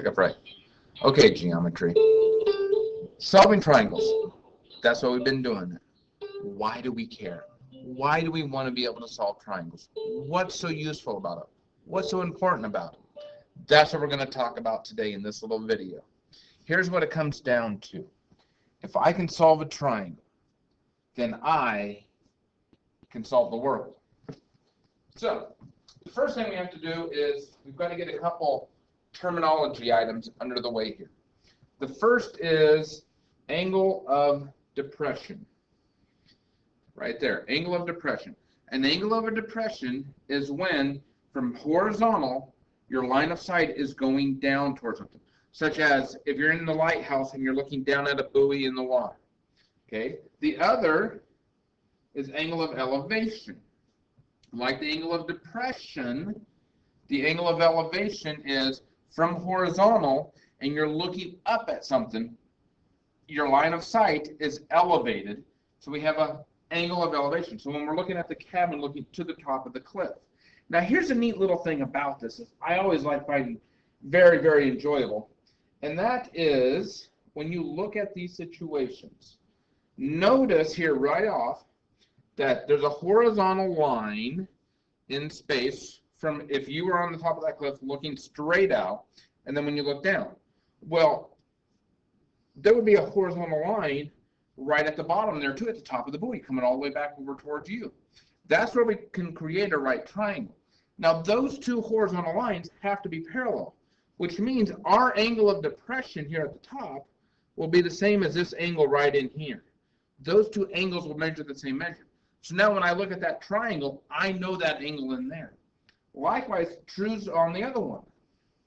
up right. Okay, geometry. Solving triangles. That's what we've been doing. Why do we care? Why do we want to be able to solve triangles? What's so useful about it? What's so important about it? That's what we're going to talk about today in this little video. Here's what it comes down to. If I can solve a triangle, then I can solve the world. So, the first thing we have to do is we've got to get a couple terminology items under the way here. The first is angle of depression. Right there, angle of depression. An angle of a depression is when from horizontal your line of sight is going down towards something. Such as if you're in the lighthouse and you're looking down at a buoy in the water. Okay. The other is angle of elevation. Like the angle of depression, the angle of elevation is from horizontal and you're looking up at something, your line of sight is elevated. So we have an angle of elevation. So when we're looking at the cabin, looking to the top of the cliff. Now here's a neat little thing about this. I always like finding very, very enjoyable. And that is when you look at these situations. Notice here right off that there's a horizontal line in space from if you were on the top of that cliff looking straight out, and then when you look down. Well, there would be a horizontal line right at the bottom there too, at the top of the buoy, coming all the way back over towards you. That's where we can create a right triangle. Now those two horizontal lines have to be parallel, which means our angle of depression here at the top will be the same as this angle right in here. Those two angles will measure the same measure. So now when I look at that triangle, I know that angle in there. Likewise, true's on the other one.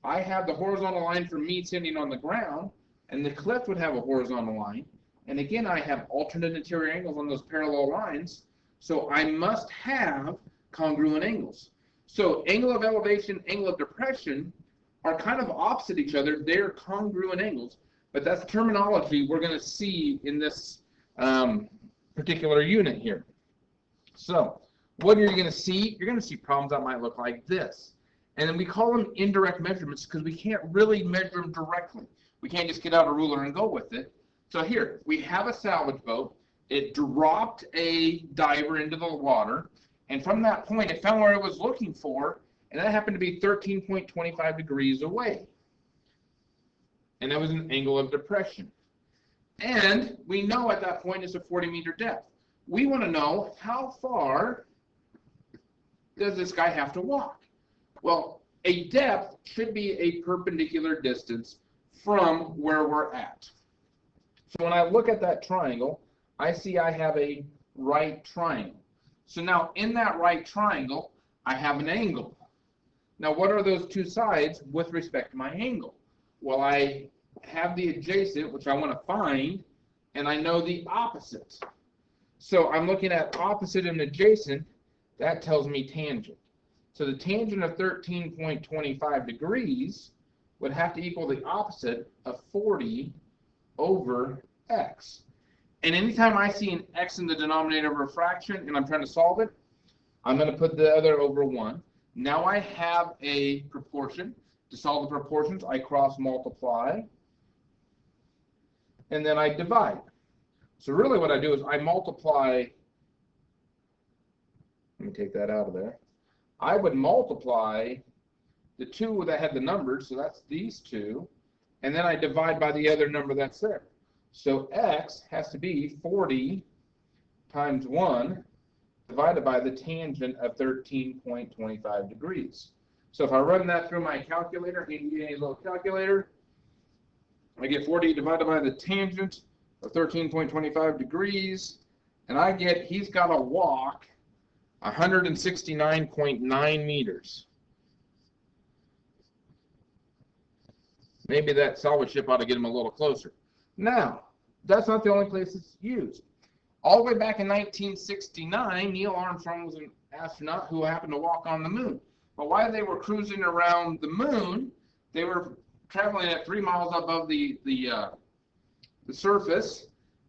I have the horizontal line for me sitting on the ground, and the cliff would have a horizontal line. And again, I have alternate interior angles on those parallel lines, so I must have congruent angles. So angle of elevation, angle of depression are kind of opposite each other. They're congruent angles, but that's terminology we're going to see in this particular unit here. So what are you going to see? You're going to see problems that might look like this. And then we call them indirect measurements because we can't really measure them directly. We can't just get out a ruler and go with it. So here, we have a salvage boat. It dropped a diver into the water, and from that point, it found where it was looking for, and that happened to be 13.25 degrees away. And that was an angle of depression. And we know at that point it's a 40-meter depth. We want to know how far does this guy have to walk? Well, a depth should be a perpendicular distance from where we're at. So when I look at that triangle, I see I have a right triangle. So now in that right triangle, I have an angle. Now what are those two sides with respect to my angle? Well, I have the adjacent, which I want to find, and I know the opposite. So I'm looking at opposite and adjacent. That tells me tangent. So the tangent of 13.25 degrees would have to equal the opposite of 40 over x. And anytime I see an x in the denominator of a fraction and I'm trying to solve it, I'm going to put the other over 1. Now I have a proportion. To solve the proportions, I cross multiply, and then I divide. So really what I do is I multiply, let me take that out of there. I would multiply the two that had the numbers, so that's these two, and then I divide by the other number that's there. So x has to be 40 times 1 divided by the tangent of 13.25 degrees. So if I run that through my calculator, handy little calculator, I get 40 divided by the tangent of 13.25 degrees, and I get he's got to walk 169.9 meters. Maybe that salvage ship ought to get him a little closer. Now, that's not the only place it's used. All the way back in 1969, Neil Armstrong was an astronaut who happened to walk on the moon. But while they were cruising around the moon, they were traveling at 3 miles above the surface,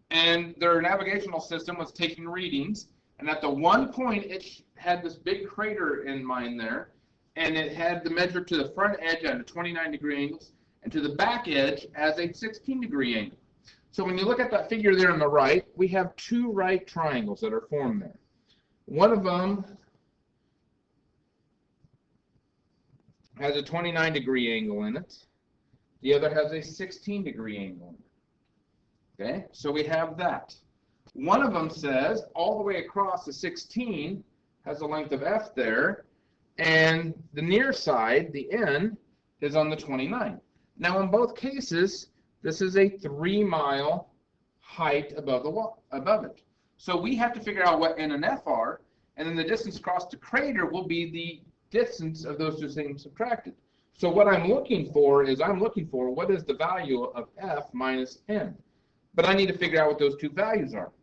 and their navigational system was taking readings. And at the one point, it had this big crater in mind there, and it had the measure to the front edge at a 29-degree angle, and to the back edge as a 16-degree angle. So when you look at that figure there on the right, we have two right triangles that are formed there. One of them has a 29-degree angle in it. The other has a 16-degree angle in it. Okay, so we have that. One of them says all the way across the 16 has a length of f there, and the near side, the end, is on the 29. Now in both cases, this is a 3-mile height above it. So we have to figure out what n and f are, and then the distance across the crater will be the distance of those two things subtracted. So what I'm looking for is what is the value of f minus n. But I need to figure out what those two values are.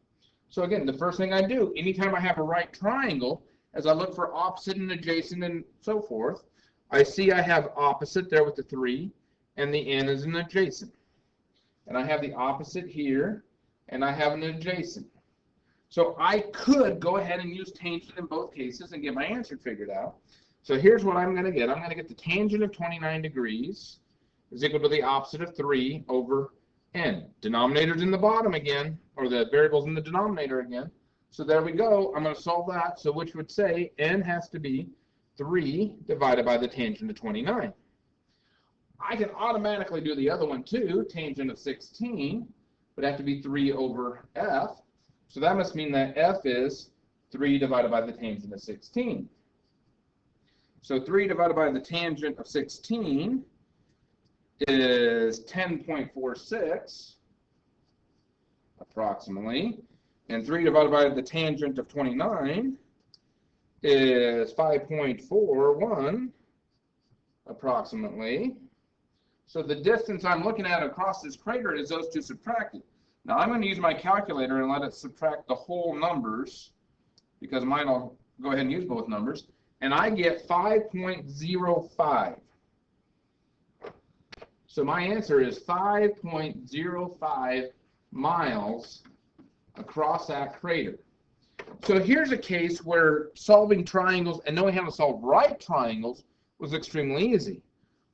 So again, the first thing I do, anytime I have a right triangle, as I look for opposite and adjacent and so forth, I see I have opposite there with the 3, and the n is an adjacent. And I have the opposite here, and I have an adjacent. So I could go ahead and use tangent in both cases and get my answer figured out. So here's what I'm going to get. I'm going to get the tangent of 29 degrees is equal to the opposite of 3 over n. Denominator's in the bottom again, or the variable's in the denominator again. So there we go. I'm going to solve that. So which would say n has to be 3 divided by the tangent of 29. I can automatically do the other one too. Tangent of 16 would have to be 3 over f. So that must mean that f is 3 divided by the tangent of 16. So 3 divided by the tangent of 16 is 10.46 approximately, and 3 divided by the tangent of 29 is 5.41 approximately. So the distance I'm looking at across this crater is those two subtracted. Now I'm going to use my calculator and let it subtract the whole numbers, because mine will go ahead and use both numbers, and I get 5.05. So my answer is 5.05 miles across that crater. So here's a case where solving triangles and knowing how to solve right triangles was extremely easy.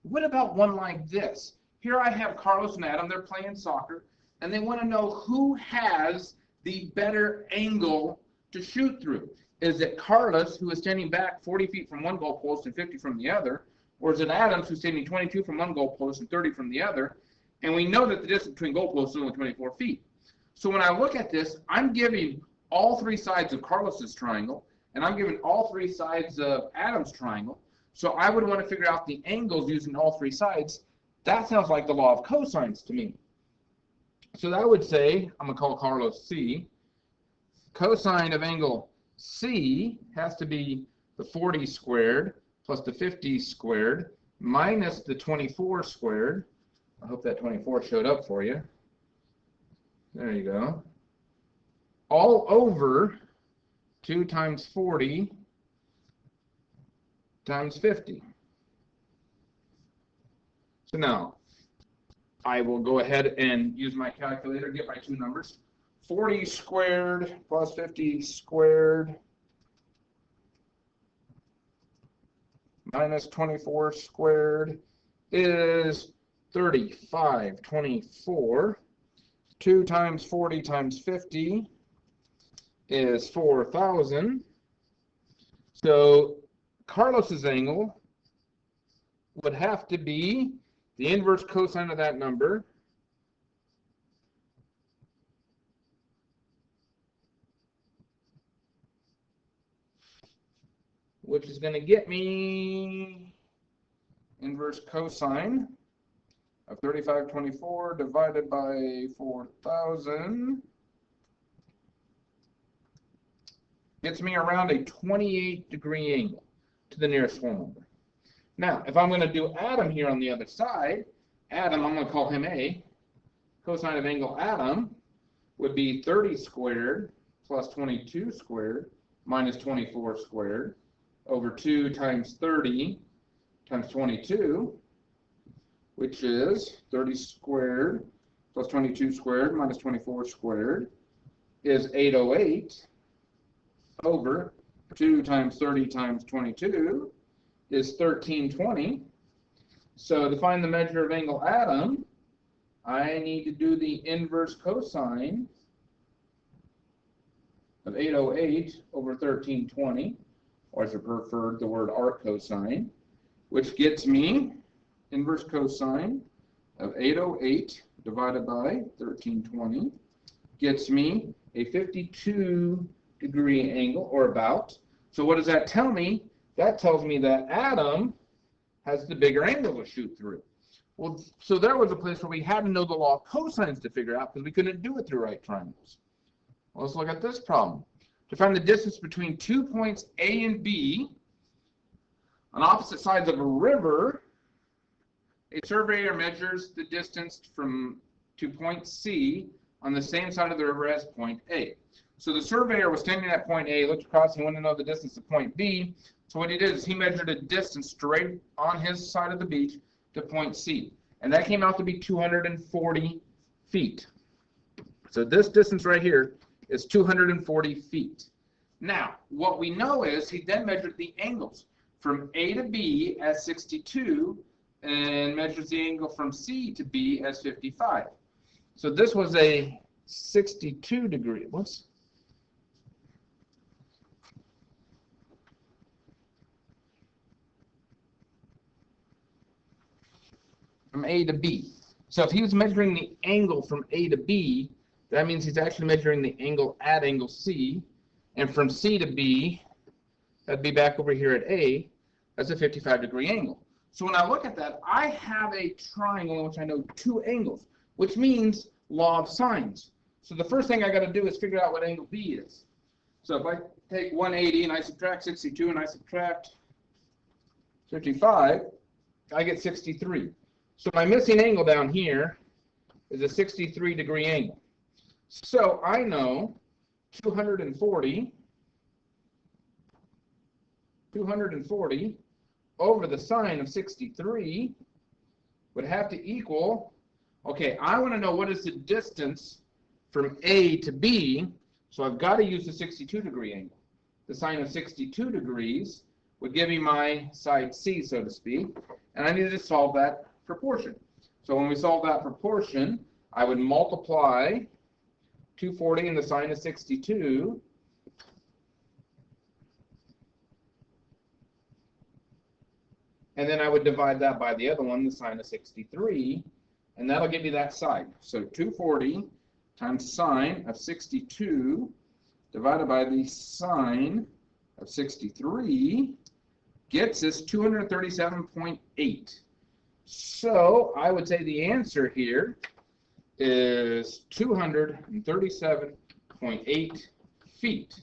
What about one like this? Here I have Carlos and Adam. They're playing soccer, and they want to know who has the better angle to shoot through. Is it Carlos, who is standing back 40 feet from one goalpost and 50 from the other, or is it Adams, who's standing 22 from one goalpost and 30 from the other? And we know that the distance between goalposts is only 24 feet. So when I look at this, I'm giving all three sides of Carlos's triangle, and I'm giving all three sides of Adam's triangle. So I would want to figure out the angles using all three sides. That sounds like the law of cosines to me. So that would say, I'm going to call Carlos C. Cosine of angle C has to be the 40 squared plus the 50 squared minus the 24 squared. I hope that 24 showed up for you. There you go. All over 2 times 40 times 50. So now, I will go ahead and use my calculator, get my two numbers. 40 squared plus 50 squared minus 24 squared is 3524. 2 times 40 times 50 is 4,000. So Carlos's angle would have to be the inverse cosine of that number, which is going to get me inverse cosine of 3524 divided by 4,000. Gets me around a 28-degree angle to the nearest whole number. Now, if I'm going to do Adam here on the other side, Adam, I'm going to call him A. Cosine of angle Adam would be 30 squared plus 22 squared minus 24 squared over 2 times 30 times 22, which is 30 squared plus 22 squared minus 24 squared is 808 over 2 times 30 times 22 is 1320. So to find the measure of angle Adam, I need to do the inverse cosine of 808 over 1320, or as I prefer the word arc cosine, which gets me inverse cosine of 808 divided by 1320, gets me a 52-degree angle, or about. So what does that tell me? That tells me that Adam has the bigger angle to shoot through. Well, so there was a place where we had to know the law of cosines to figure out, because we couldn't do it through right triangles. Well, let's look at this problem. To find the distance between 2 points A and B on opposite sides of a river, a surveyor measures the distance to point C on the same side of the river as point A. So the surveyor was standing at point A, looked across, and wanted to know the distance to point B. So what he did is he measured a distance straight on his side of the beach to point C. And that came out to be 240 feet. So this distance right here is 240 feet. Now, what we know is he then measured the angles from A to B as 62 and measures the angle from C to B as 55. So this was a 62 degree. Whoops. From A to B. So if he was measuring the angle from A to B, that means he's actually measuring the angle at angle C. And from C to B, that'd be back over here at A, that's a 55-degree angle. So when I look at that, I have a triangle in which I know two angles, which means law of sines. So the first thing I got to do is figure out what angle B is. So if I take 180 and I subtract 62 and I subtract 55, I get 63. So my missing angle down here is a 63-degree angle. So I know 240 over the sine of 63 would have to equal, okay, I want to know what is the distance from A to B, so I've got to use the 62-degree angle. The sine of 62 degrees would give me my side C, so to speak, and I needed to solve that proportion. So when we solve that proportion, I would multiply 240 and the sine of 62 and then I would divide that by the other one, the sine of 63, and that'll give me that side. So 240 times sine of 62 divided by the sine of 63 gets us 237.8. So I would say the answer here is 237.8 feet.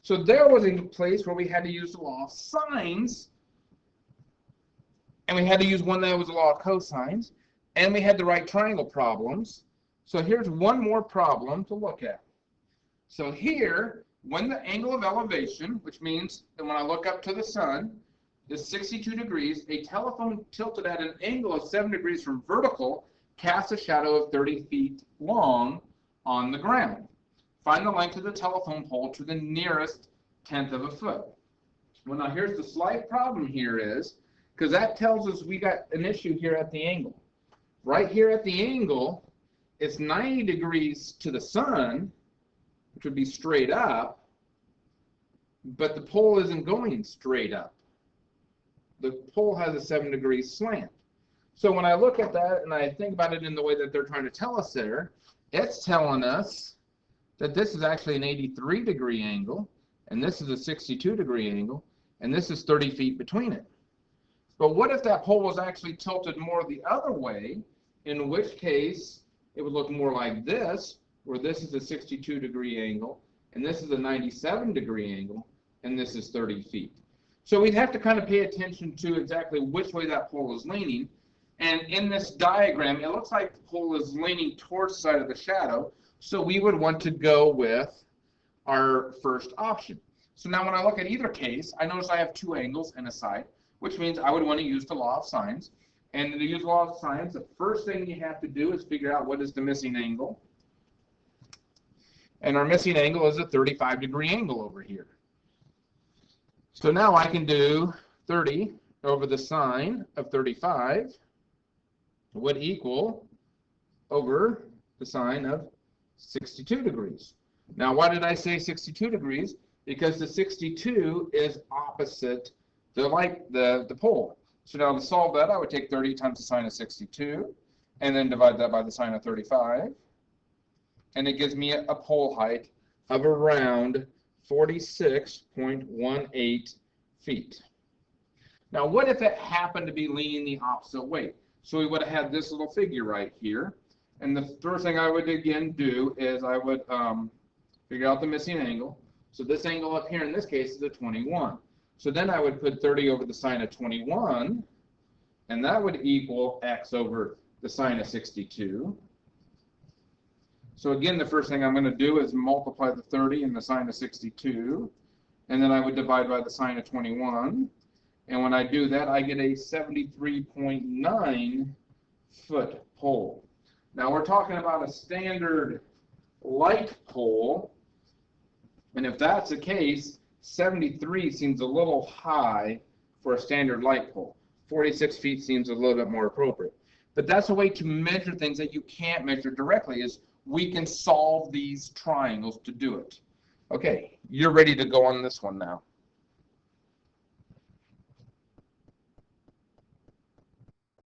So there was a place where we had to use the law of sines, and we had to use one that was the law of cosines, and we had the right triangle problems. So here's one more problem to look at. So here, when the angle of elevation, which means that when I look up to the sun, is 62 degrees, a telephone tilted at an angle of 7 degrees from vertical casts a shadow of 30 feet long on the ground. Find the length of the telephone pole to the nearest tenth of a foot. Well, now here's the slight problem here is, because that tells us we got an issue here at the angle. Right here at the angle, it's 90 degrees to the sun, which would be straight up, but the pole isn't going straight up. The pole has a 7-degree slant. So when I look at that and I think about it in the way that they're trying to tell us there, it's telling us that this is actually an 83-degree angle, and this is a 62-degree angle, and this is 30 feet between it. But what if that pole was actually tilted more the other way, in which case it would look more like this, where this is a 62-degree angle, and this is a 97-degree angle, and this is 30 feet. So we'd have to kind of pay attention to exactly which way that pole is leaning. And in this diagram, it looks like the pole is leaning towards the side of the shadow. So we would want to go with our first option. So now when I look at either case, I notice I have two angles and a side, which means I would want to use the law of sines. And to use the law of sines, the first thing you have to do is figure out what is the missing angle. And our missing angle is a 35-degree angle over here. So now I can do 30 over the sine of 35 would equal over the sine of 62 degrees. Now, why did I say 62 degrees? Because the 62 is opposite the pole. So now to solve that, I would take 30 times the sine of 62, and then divide that by the sine of 35, and it gives me a pole height of around 46.18 feet. Now, what if it happened to be leaning the opposite way? So we would have had this little figure right here, and the first thing I would again do is I would figure out the missing angle. So this angle up here in this case is a 21. So then I would put 30 over the sine of 21, and that would equal x over the sine of 62. So again, the first thing I'm going to do is multiply the 30 and the sine of 62, and then I would divide by the sine of 21. And when I do that, I get a 73.9 foot pole. Now we're talking about a standard light pole, and if that's the case, 73 seems a little high for a standard light pole. 46 feet seems a little bit more appropriate. But that's a way to measure things that you can't measure directly, is we can solve these triangles to do it. Okay, you're ready to go on this one now.